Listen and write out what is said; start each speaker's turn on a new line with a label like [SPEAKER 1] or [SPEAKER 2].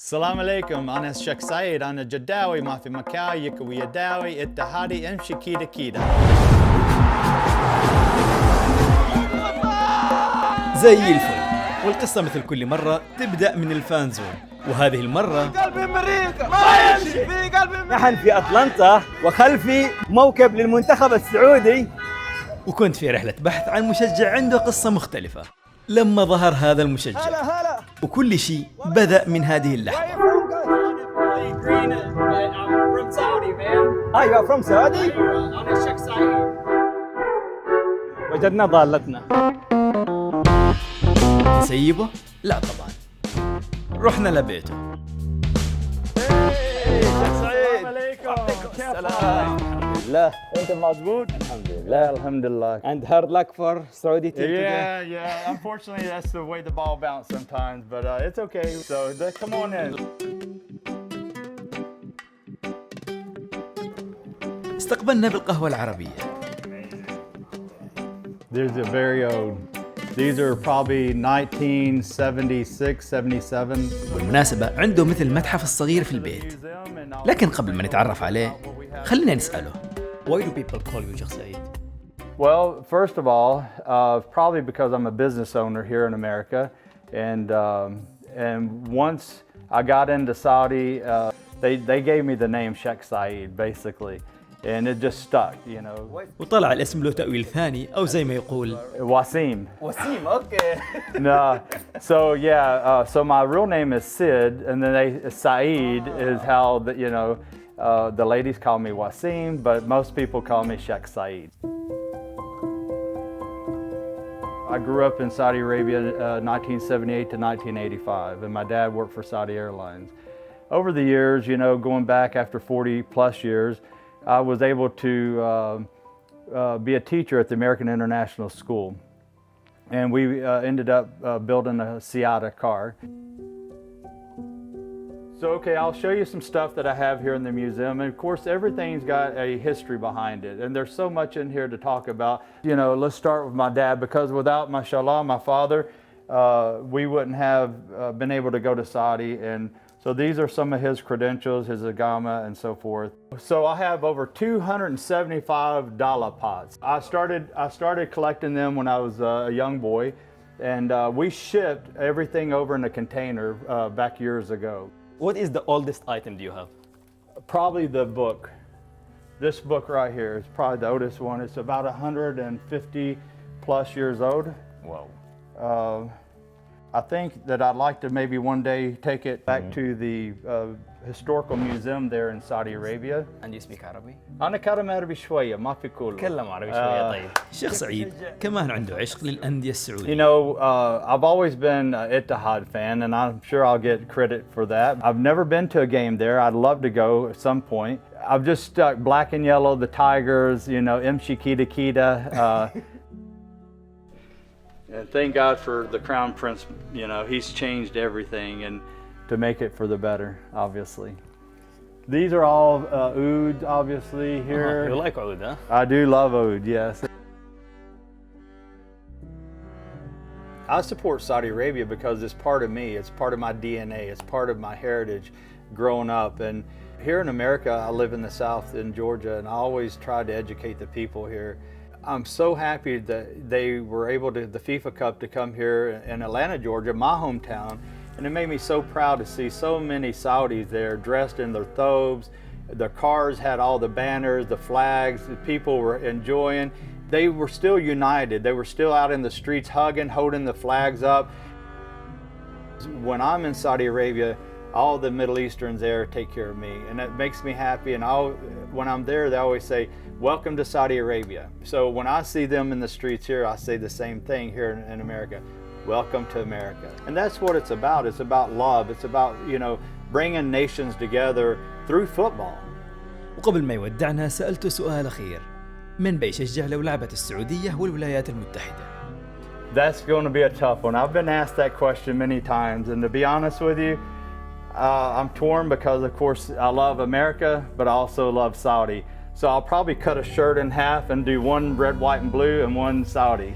[SPEAKER 1] السلام عليكم، أنا الشيخ سعيد، أنا جداوي ما في مكان يكوي يداوي اتحادي امشي كيدا كيدا.
[SPEAKER 2] زي الفل. والقصة مثل كل مرة تبدأ من الفان زون، وهذه المرة
[SPEAKER 3] قلبي أمريكا ما يمشي في قلبي أمريكا.
[SPEAKER 4] نحن في أطلنطا وخلفي موكب للمنتخب السعودي،
[SPEAKER 2] وكنت في رحلة بحث عن مشجع عنده قصة مختلفة. لما ظهر هذا المشجع
[SPEAKER 4] هلا
[SPEAKER 2] وكل شيء بدأ من هذه اللحظة.
[SPEAKER 4] أيوة from Saudi.
[SPEAKER 1] أنا الشيخ سعيد.
[SPEAKER 4] وجدنا ضالتنا.
[SPEAKER 2] نسيبه؟ لا طبعا، رحنا لبيته.
[SPEAKER 4] شيخ سعيد.
[SPEAKER 1] السلام.
[SPEAKER 4] لا أنت مضبوط؟
[SPEAKER 1] الحمد لله.
[SPEAKER 4] And hard luck for Saudi team today.
[SPEAKER 1] Yeah. Unfortunately, that's the way the ball bounces sometimes, but it's okay. So come on in.
[SPEAKER 2] استقبلنا بالقهوة العربية.
[SPEAKER 1] These are very old. These are probably 1976, 77.
[SPEAKER 2] بالمناسبة عنده مثل متحف الصغير في البيت. لكن قبل ما نتعرف عليه خلينا نسأله. Why do people call you Sheikh Saeed?
[SPEAKER 1] Well, first of all, probably because I'm a business owner here in America, and once I got into Saudi, they gave me the name Sheikh Saeed basically, and it just stuck, you know.
[SPEAKER 2] وطلع الاسم له تأويل ثاني أو زي ما يقول
[SPEAKER 1] Wasim.
[SPEAKER 4] وسيم أوكي.
[SPEAKER 1] No, so yeah, so my real name is Sid, and then Saeed is how the ladies call me Wasim, but most people call me Sheikh Saeed. I grew up in Saudi Arabia 1978 to 1985, and my dad worked for Saudi Airlines. Over the years, going back after 40 plus years, I was able to be a teacher at the American International School. And we ended up building a Seata car. So, okay, I'll show you some stuff that I have here in the museum. And of course, everything's got a history behind it. And there's so much in here to talk about. Let's start with my dad, because without, mashallah, my father, we wouldn't have been able to go to Saudi. And so these are some of his credentials, his agama, and so forth. So I have over 275 dollar pots. I started collecting them when I was a young boy, and we shipped everything over in a container back years ago.
[SPEAKER 4] What is the oldest item do you have?
[SPEAKER 1] Probably the book. This book right here is probably the oldest one. It's about 150 plus years old.
[SPEAKER 4] Wow.
[SPEAKER 1] I think that I'd like to maybe one day take it back to the historical museum there in Saudi Arabia.
[SPEAKER 4] And you speak Arabic?
[SPEAKER 1] أنا كلام عربي شوية ما في كله.
[SPEAKER 4] تكلم عربي شوية طيب.
[SPEAKER 2] الشيخ سعيد كمان عنده عشق للأندية السعودية.
[SPEAKER 1] I've always been an Ittihad fan, and I'm sure I'll get credit for that. I've never been to a game there. I'd love to go at some point. I've just stuck black and yellow, the Tigers, Imshi Kita Kita. And thank God for the Crown Prince, he's changed everything and to make it for the better, obviously. These are all oud, obviously, here.
[SPEAKER 4] You like oud, huh?
[SPEAKER 1] I do love oud, yes. I support Saudi Arabia because it's part of me, it's part of my DNA, it's part of my heritage growing up. And here in America, I live in the South in Georgia, and I always try to educate the people here. I'm so happy that they were able to, the FIFA Cup, to come here in Atlanta, Georgia, my hometown. And it made me so proud to see so many Saudis there dressed in their thobes. Their cars had all the banners, the flags, the people were enjoying. They were still united. They were still out in the streets hugging, holding the flags up. When I'm in Saudi Arabia, all the Middle Easterns there take care of me, and it makes me happy. And when I'm there, they always say, "Welcome to Saudi Arabia." So when I see them in the streets here, I say the same thing here in America. Welcome to America. And that's what it's about. It's about love. It's about, bringing nations together through football.
[SPEAKER 2] وقبل ما يودعنا سألته سؤال أخير: من بيشجع لو لعبت السعودية والولايات المتحدة؟
[SPEAKER 1] That's going to be a tough one. I've been asked that question many times, and to be honest with you, I'm torn because, of course, I love America, but I also love Saudi. So I'll probably cut a shirt in half and do one red, white, and blue and one Saudi.